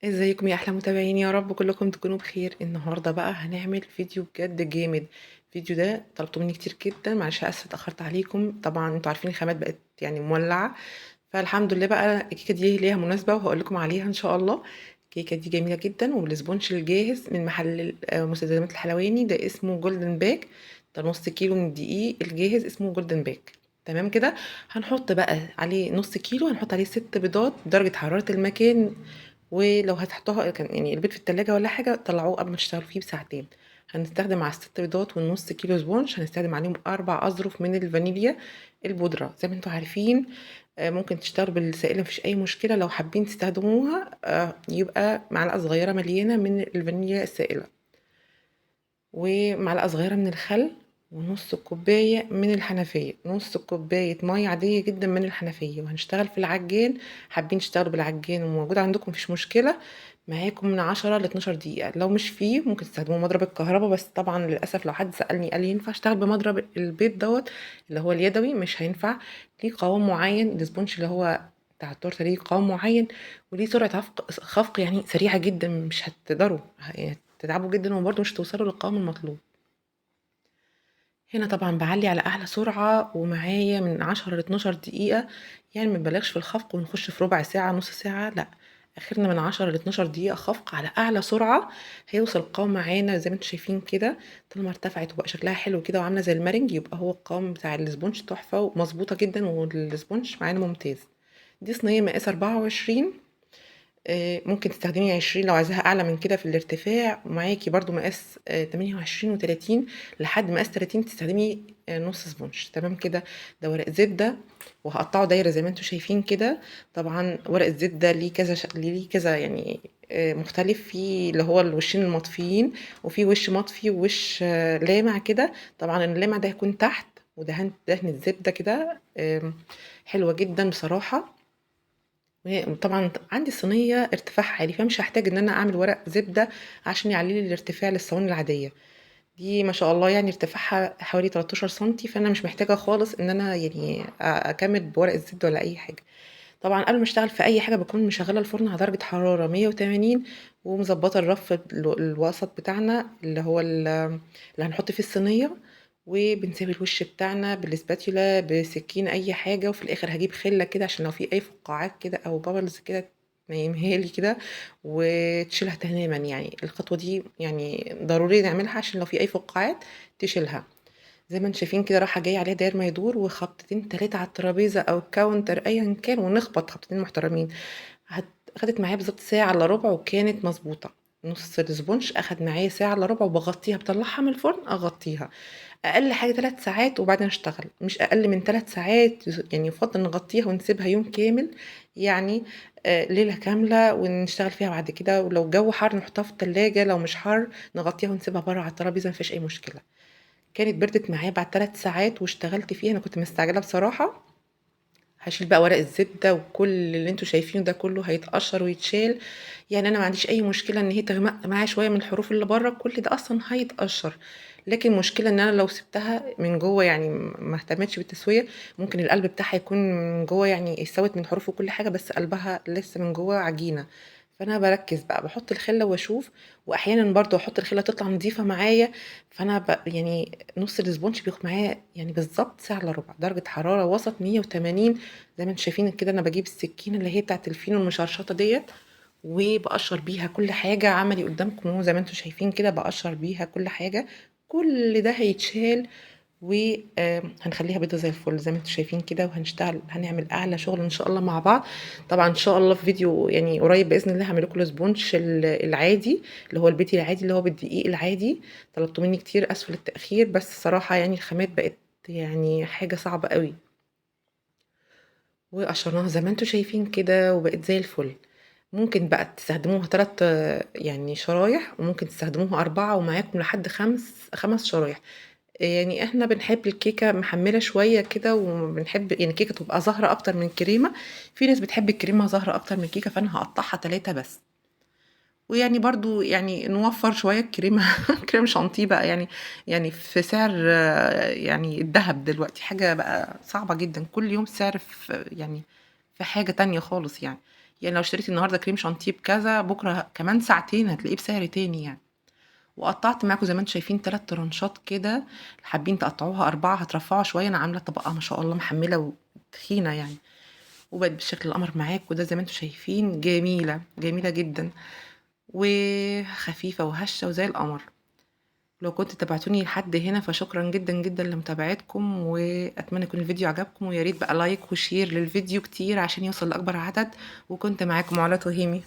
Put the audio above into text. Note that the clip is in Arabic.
ازيكم يا احلى متابعين؟ يا رب كلكم تكونوا بخير. النهارده بقى هنعمل فيديو بجد جامد. الفيديو ده طلبتوا مني كتير جدا، معلش اسف اتاخرت عليكم. طبعا انتوا عارفين الخامات بقت يعني مولعه، فالحمد لله بقى الكيكه دي ليها مناسبه وهقول لكم عليها ان شاء الله. الكيكه دي جميله جدا وبالسبونش الجاهز من محل مستلزمات الحلواني، ده اسمه جولدن باك. ده نص كيلو من الدقيق الجاهز اسمه جولدن باك. تمام كده. هنحط بقى عليه نص كيلو، هنحط عليه 6 بيضات بدرجه حراره المكان. ولو هتحطوها كان يعني البيض في التلاجة ولا حاجة طلعوه قبل ما تشتغلوا فيه بساعتين. هنستخدم على ال6 بيضات والنص كيلو سبونج هنستخدم عليهم 4 أظرف من الفانيليا البودرة زي ما انتوا عارفين. ممكن تشتغلوا بالسائلة مفيش أي مشكلة، لو حابين تستخدموها يبقى معلقة صغيرة مليانة من الفانيليا السائلة، ومعلقة صغيرة من الخل، ونص كوباية من الحنفية، نص كوباية مية عادية جدا من الحنفية. وهنشتغل في العجان، حابين تشتغلوا بالعجان وموجود عندكم مفيش مشكلة. معاكم من 10 ل 12 دقيقة. لو مش فيه ممكن تستخدموا مضرب الكهرباء، بس طبعا للأسف لو حد سألني قال لي ينفع اشتغل بمضرب البيض دوت اللي هو اليدوي، مش هينفع. ليه قوام معين السبونج اللي هو بتاع التورته، ليه قوام معين وليه سرعة خفق يعني سريعة جدا، مش هتقدروا يعني تتعبوا جدا وبرضه مش توصلوا للقوام المطلوب. هنا طبعا بعلي على اعلى سرعة ومعايا من 10 ل 12 دقيقة، يعني مبالغش في الخفق ونخش في ربع ساعة نص ساعة، لا، اخرنا من 10 ل 12 دقيقة خفق على اعلى سرعة. هيوصل القوام معانا زي ما انتم شايفين كده. طالما ارتفعت وبقى شكلها حلو كده وعاملة زي المارنج، يبقى هو القوام بتاع الاسبونج تحفة ومظبوطة جدا والاسبونج معانا ممتاز. دي صينية مقاس 24. ممكن تستخدمي 20 لو عايزاها اعلى من كده في الارتفاع، ومعاكي برضو مقاس 28 و30 لحد مقاس 30 تستخدمي نص سبونج. تمام كده. ده ورق زبدة وهقطعه دايرة زي ما انتم شايفين كده. طبعا ورق الزبدة ليه كذا ليه كذا يعني مختلف، فيه اللي هو الوشين المطفيين، وفي وش مطفي ووش لامع كده. طبعا اللامع ده هيكون تحت، ودهن دهن الزبدة كده حلوة جدا بصراحة. طبعا عندي صينية ارتفاعها عالي، فمش هحتاج ان انا اعمل ورق زبدة عشان يعلي لي الارتفاع للصواني العادية. دي ما شاء الله يعني ارتفاعها حوالي 13 سنتي، فانا مش محتاجة خالص ان انا يعني اكمل بورق الزبدة ولا اي حاجة. طبعا قبل ما اشتغل في اي حاجة بكون مشغلة الفرن على درجة حرارة 180، ومظبطة الرف الوسط بتاعنا اللي هو اللي هنحط فيه الصينية. وبنسيب الوش بتاعنا بالاسباتيولا بسكين اي حاجه، وفي الاخر هجيب خله كده عشان لو في اي فقاعات كده او بابلز كده تنيمها لي كده وتشيلها تماما. يعني الخطوه دي يعني ضروري نعملها عشان لو في اي فقاعات تشيلها. زي ما انتم شايفين كده رايحه جايه عليها داير ما يدور، وخبطتين تلاتة على الترابيزه او الكاونتر ايا كان، ونخبط خبطتين محترمين. اخدت معايا بالظبط ساعة الا ربع وكانت مظبوطة. نص السبونج اخد معايا ساعة الا ربع، وبغطيها بطلعها من الفرن اغطيها اقل حاجة 3 ساعات وبعدين اشتغل، مش اقل من 3 ساعات. يعني يفضل نغطيها ونسيبها يوم كامل، يعني ليلة كاملة ونشتغل فيها بعد كده. ولو الجو حر نحطها في التلاجة، لو مش حر نغطيها ونسيبها بره على الترابيزة مفيش اي مشكلة. كانت بردت معايا بعد 3 ساعات واشتغلت فيها. انا كنت مستعجلة بصراحة. هاشيل بقى ورق الزبدة وكل اللي انتوا شايفينه ده كله هيتقشر ويتشال. يعني انا ما عنديش اي مشكلة ان هي تغمق معايا شوية من الحروف اللي بره، كل ده اصلا هيتقشر. لكن المشكلة ان انا لو سبتها من جوه يعني ما اهتمتش بالتسوية، ممكن القلب بتاعها يكون من جوه يعني استوت من حروف وكل حاجة، بس قلبها لسه من جوه عجينة. فانا بركز بقى بحط الخله واشوف، واحيانا برضو احط الخله تطلع نظيفه معايا. فانا يعني نص الاسبونج بياخد معايا يعني بالظبط ساعه الا ربع، درجه حراره وسط 180. زي ما انتم شايفين كده انا بجيب السكينه اللي هي بتاعت الفينو المشرشطه ديت، وبقشر بيها كل حاجه عملي قدامكم اهو زي ما انتم شايفين كده بقشر بيها كل حاجه. كل ده هيتشال وهنخليها بيضة زي الفل زي ما انتم شايفين كده، وهنشتغل هنعمل اعلى شغل ان شاء الله مع بعض. طبعا ان شاء الله في فيديو يعني قريب باذن الله هعمل لكم السبونج العادي اللي هو البيتي العادي اللي هو بالدقيق العادي. طلبتوا مني كتير، اسف للتاخير، بس صراحه يعني الخامات بقت يعني حاجه صعبه قوي. وقشرناها زي ما انتم شايفين كده وبقت زي الفل. ممكن بقى تستخدموها 3 يعني شرايح، وممكن تستخدموها 4 ومعاكم لحد 5 شرايح. يعني احنا بنحب الكيكة محملة شوية كده، وبنحب يعني الكيكة تبقى زهرة اكتر من كريمة. في ناس بتحب الكريمة زهرة اكتر من الكيكة، فانا هقطعها 3 بس. ويعني برضو يعني نوفر شوية الكريمة كريم شانتيه بقى يعني، يعني في سعر يعني الذهب دلوقتي حاجة بقى صعبة جدا، كل يوم سعر في يعني في حاجة تانية خالص يعني. يعني لو اشتريتي النهارده كريم شانتيه بكذا، بكره كمان ساعتين هتلاقيه بسعر تاني يعني. وقطعت معاكم زي ما انتم شايفين 3 ترنشات كده، حابين تقطعوها 4 هترفعوا شويه، انا عامله طبقه ما شاء الله محمله وتخينه يعني. وبقت بالشكل القمر معاكم وده زي ما انتم شايفين، جميله جميله جدا وخفيفه وهشه وزي القمر. لو كنتوا تابعتوني لحد هنا فشكرا جدا جدا لمتابعتكم، واتمنى يكون الفيديو عجبكم، ويا ريت بقى لايك وشير للفيديو كتير عشان يوصل لاكبر عدد. وكنت معاكم علا تهيمي.